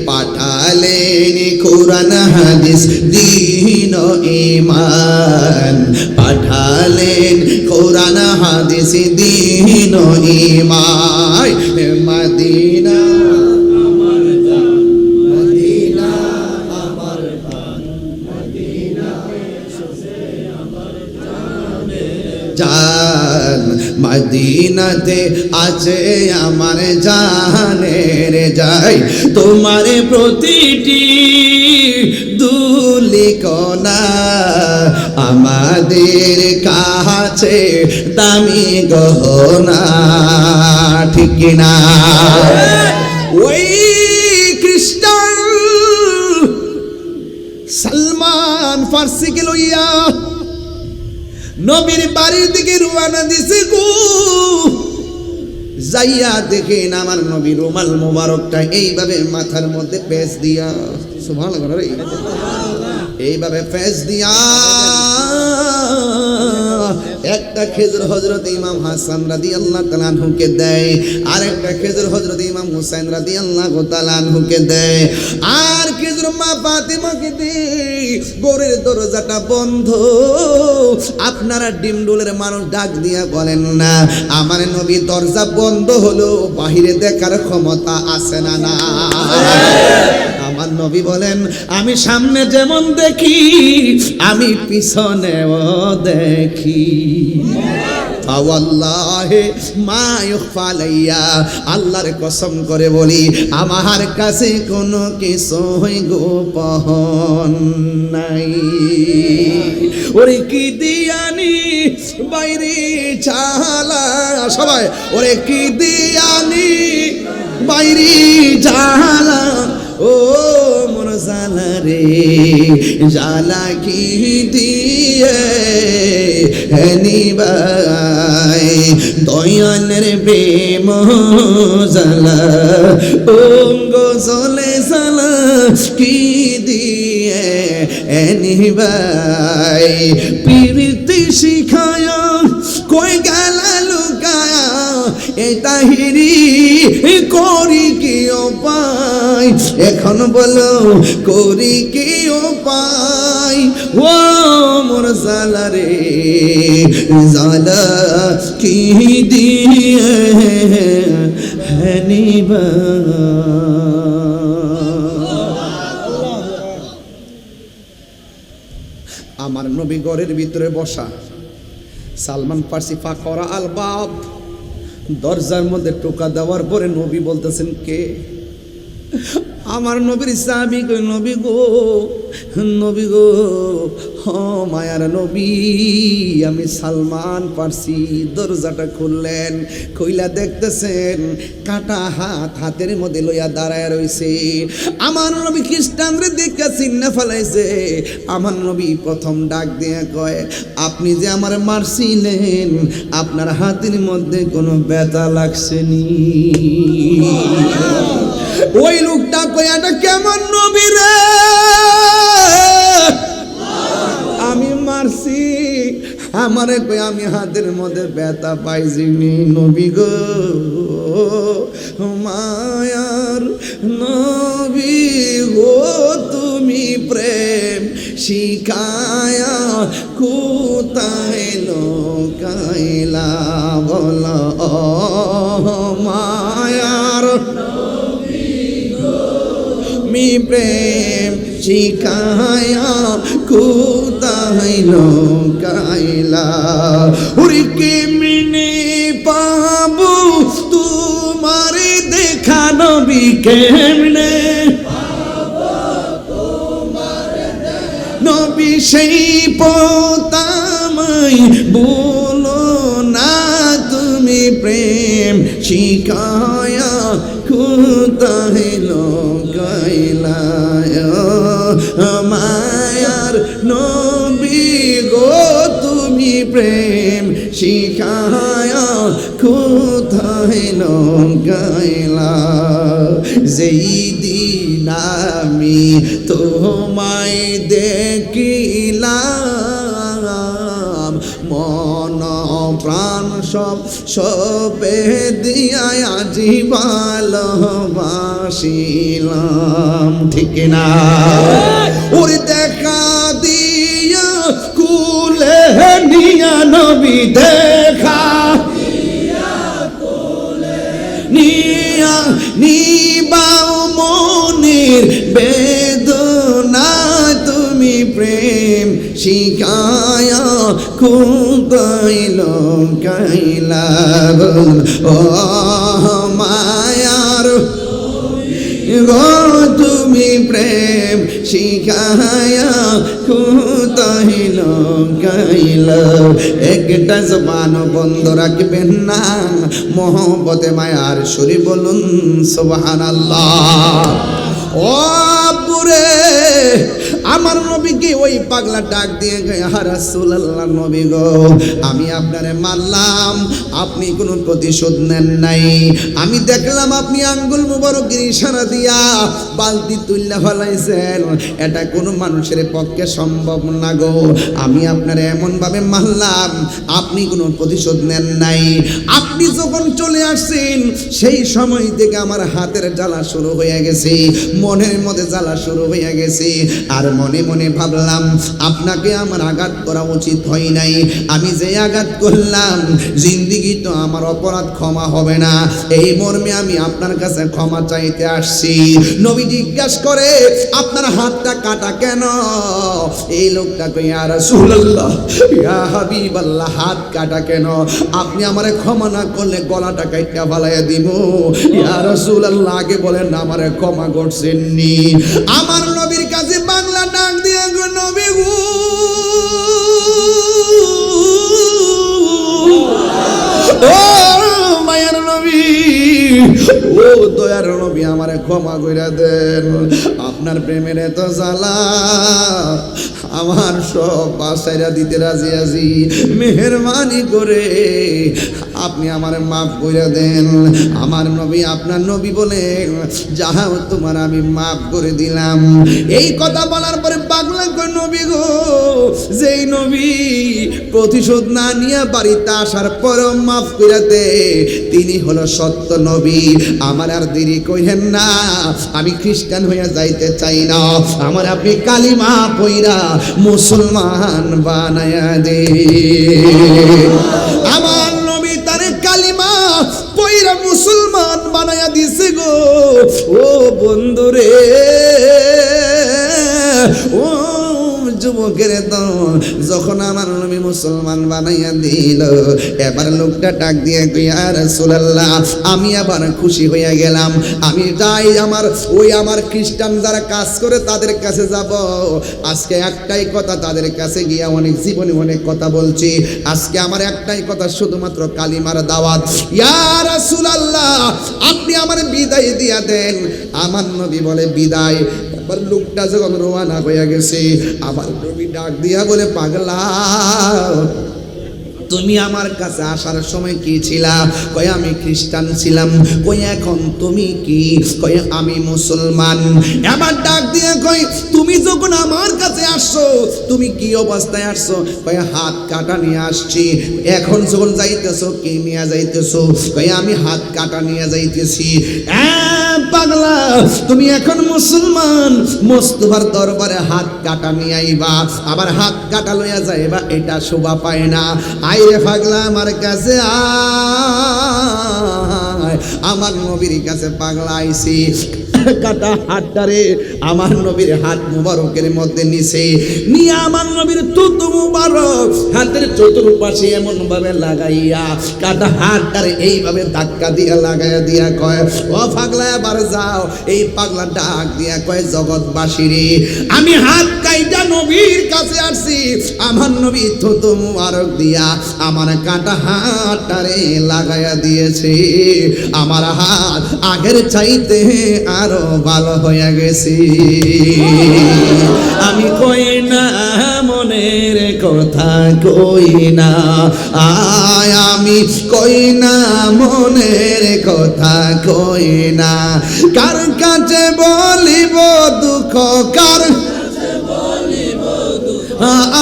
পাঠালেন কোরআন হাদিস দ্বীন ও ঈমান, পাঠালেন কোরআন হাদিস দ্বীন ও ঈমান। মদিনা আমার জান, মদিনা আমার প্রাণ, জান, মদিনাতে আছে আমার জানের যাই। তোমার প্রতিটি ধূলিকণা আমাদের কাছে দামি গহনা, ঠিক কিনা? ওই খ্রিস্টান সালমান ফার্সিকে লইয়া নবীর বাড়ির দিকে রওনা দিছে গো। যাইয়া দেখেন আমার নবী রুমাল মোবারকটা এইভাবে মাথার মধ্যে পেঁচ দিয়া, সুবহানাল্লাহ, এইভাবে পেঁচ দিয়া একটা খেজুর হযরত ইমাম হাসান রাদিয়াল্লাহু তাআলা আনহুকে দেয়, আর একটা খেজুর হযরত ইমাম হুসাইন রাদিয়াল্লাহু তাআলা আনহুকে দেয়, আর খেজুর মা ফাতিমাকে দেয়। ঘরের দরজাটা বন্ধ। আপনারা ডিমডুলের মানুষ ডাক দিয়া বলেন না আমার নবী দরজা বন্ধ হলো বাহিরে দেখার ক্ষমতা আছে না? না। আমার নবী বলেন আমি সামনে যেমন দেখি আমি পিছনেও দেখি। ফাওয়াল্লাহি মা ইউখফা আলাইয়া, আল্লাহর কসম করে বলি আমার কাছে কোনো কিছুই গোপন নাই। ওরে কি দিয়ানি বাইরে চালা, সবাই ওরে কি দিয়ানি বাইরে জালা ও মোর জালা রে জালা কি দিয়ে নিবাই দয়ালের প্রেম জালা ও গো চলে জালা কি দিয়ে নিবাই প্রীতি শিখায় কই গেলা লুকায়া এই তাহিরি করি কি উপায় এখন বলো করি কি উপায় ও মোর জালা রে জালা কি দিয়ে নিবা আমার নবী ঘরের ভিতরে বসা সালমান ফার্সি ফাকরা আল বাব দরজার মধ্যে টোকা দেওয়ার পরে নবী বলতেছেন কে আমার নবীর সাহাবী কই নবী গো হ মায়ার নবী আমি সালমান ফার্সি দরজাটা খুললেন কইলা দেখতেছেন কাটা হাতের মধ্যে লইয়া দাঁড়ায় রইছে আমার নবী খ্রিস্টানরে দেখে চিন্না ফেলাইছে আমার নবী প্রথম ডাক দিয়ে কয় আপনি যে আমার মারছিলেন আপনার হাতের মধ্যে কোনো ব্যথা লাগছেনি ওই লোকটা কই এটা কেমন নবী রে আমি মারছি আমারে কই আমি হাতের মধ্যে ব্যথা পাইছিনি নবী গো মায়ার নবী গো তুমি প্রেম শিখায়া কোথায় লোকাইলা বলো মায়ার মি প্রেম শিখায়া কোথায় লোকাইলা উড়ি কেমনে পাবো তোমার দেখা নবী কেমনে নবী সেই পোতামাই বলো না তুমি প্রেম শিখায়া কোথায় লোকাইলা মায়ার নবী গো তুমি প্রেম শিখায়া কোথায় লোকাইলা যেই দিন আমি তোমায় দেখিলাম মন প্রাণ সবে দিয়া আজি ভালোবাসিলাম ঠিক না ওর দেখা দিয়া কুলে নিয়া নবী দেখা নিয়া নিবাও মনের বেদনা তুমি প্রেম শিখায়া কোথায় লোকাইলা ও মায়ার গো তুমি প্রেম শিখায়া কোথায় লোকাইলা একটা জবান বন্ধ রাখবেন না মোহব্বতে মায়ার সুরে বলুন সুবহানাল্লাহ ও পুরে আমার নবীকে ওই পাগলা ডাক দিয়ে গয়া রাসূলুল্লাহ নবী গো আমি আপনারে মারলাম আপনি কোনো প্রতিশোধ নেন নাই আমি দেখলাম আপনি আঙ্গুল মুবারকের ইশারা দিয়া বালতি তুইলা ফেলাইছেন এটা কোনো মানুষের পক্ষে সম্ভব না গো আমি আপনারে এমন ভাবে মারলাম আপনি কোনো প্রতিশোধ নেন নাই আপনি যখন চলে আসছেন সেই সময় থেকে আমার হাতের জ্বালা শুরু হয়ে গেছে মনের মধ্যে জ্বালা শুরু হয়ে গেছে আর মনে মনে ভাবলাম আপনাকে আমার আঘাত করা উচিত হয় নাই আমি যে আঘাত করলাম জিন্দেগি তো আমার অপরাধ ক্ষমা হবে না এই মর্মে আমি আপনার কাছে ক্ষমা চাইতে আসছি নবী জিজ্ঞাসা করে আপনার হাতটা কাটা কেন এই লোকটা কই ইয়া রাসূলুল্লাহ ইয়া হাবিবাল্লাহ হাত কাটা কেন আপনি আমারে ক্ষমা না করলে গলাটা কাইটা ফালাইয়া দিব ইয়া রাসূলুল্লাহ আগে বলেন আমারে ক্ষমা করছেননি আমার নবীর কাছে বাংলা ডাক দিয়ে গো নবী গো ও মায়ার নবী ও দয়ার নবী আমারে ক্ষমা কইরা দেন, আপনার প্রেমের এত জ্বালা আমার সব বাসাইরা দিতে রাজি আছি, মেহেরবানি করে আপনি আমার মাফ কইরা দেন। আমার নবী আপনার নবী বলে যাহা তোমার আমি মাফ করে দিলাম। এই কথা বলার পরে পাগলা কয় নবী গো, যেই নবী প্রতিশোধ না নিয়ে বাড়িতে আসার পরও মাফ করে দে, তিনি হলো সত্য নবী। আমার আর দেরি কইরেন না, আমি খ্রিস্টান হইয়া যাইতে চাই না, আমার আপনি কালিমা পইরা মুসলমান বানায়া দে। আমার নবী তারে কালিমা পইরা মুসলমান বানায়া দিছে গো। ও বন্ধুরে, ও যুবকের দল, যখন আমার নবী মুসলমান বানাইয়া দিল, এবার লোকটা ডাক দিয়ে কই ইয়া রাসূলুল্লাহ, আমি আবার খুশি হইয়া গেলাম, আমি যাই আমার খ্রিস্টান যারা কাজ করে তাদের কাছে যাব। আজকে একটাই কথা, তাদের কাছে গিয়া অনেক জীবনে অনেক কথা বলছি, আজকে আমার একটাই কথা, শুধুমাত্র কালিমার দাওয়াত। ইয়া রাসূলুল্লাহ, আপনি আমার বিদায় দিয়া দেন। আমার নবী বলে বিদায়। এবার লোকটা যখন রওনা হয়ে গেছে, আবার নবী ডাক দিয়া বলে পাগলা, তুমি আমার কাছে আসার সময় কি ছিলা? কই আমি খ্রিস্টান ছিলাম। কই এখন তুমি কি? কই আমি মুসলমান। এবার ডাক দিয়ে কই তুমি যখন আমার কাছে আসছো তুমি কি অবস্থায় আসছো? কই হাত কাটা নিয়ে আসছি। এখন যখন যাইতেছো কি নিয়ে যাইতেছো? কই আমি হাত কাটা নিয়ে যাইতেছি। পাগলা, তুমি এখন মুসলমান, মোস্তফার দরবারে হাত কাটা নিয়ে আইবা, আবার হাত কাটা লইয়া যাইবা, এটা শোভা পায় না। আইরে পাগলা আমার কাছে আয়। আমার নবীর কাছে পাগলা আইছি, কাটা হাতটারে আমার নবীর হাত মুবারকের মধ্যে নিছে, নিয়ে আমার নবীর থুতু মুবারক হাতের চতুর্পাশে এমন ভাবে লাগাইয়া কাটা হাতটারে এইভাবে ধাক্কা দিয়া লাগাইয়া দিয়া কয়, ও পাগলা এবার যাও। এই পাগলা ডাক দিয়া কয়, জগৎবাসী রে, আমি হাত কাইটা নবীর কাছে আসছি, আমার নবী থুতু মুবারক দিয়া আমার কাটা হাতটারে লাগাইয়া দিয়েছে, আমার হাত আগের চাইতে আরো ভালো হয়ে গেছি। আমি কই না মনের কথা, কই না আয়, আমি কই না মনের কথা, কই না কার কাছে বলিব দুঃখ, কার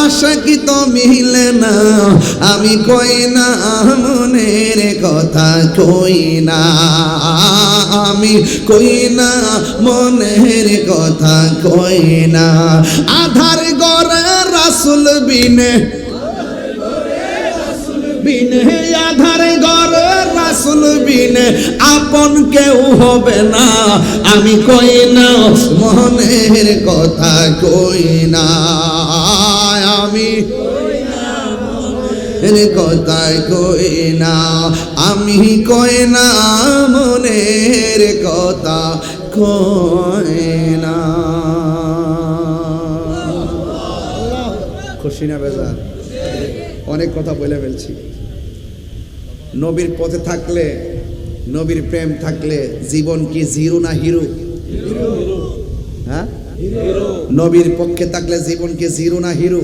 আশা কি তো মিলে না। আমি কই না মনের কথা, কই না আমি, কই না মনের কথা, কই না। আধার গরে রাসূল বিনে, আধার গরে রাসূল বিনে আপন কেউ হবে না। আমি কই না মনের কথা, কই না আমি কথা, কই না আমি, কই না মনের কথা, কই না। খুশি না বেজার? অনেক কথা বলে ফেলছি। নবীর পথে থাকলে, নবীর প্রেম থাকলে জীবন কি জিরো না হিরো? হ্যাঁ, নবীর পক্ষে থাকলে জীবন কি জিরো না হিরো?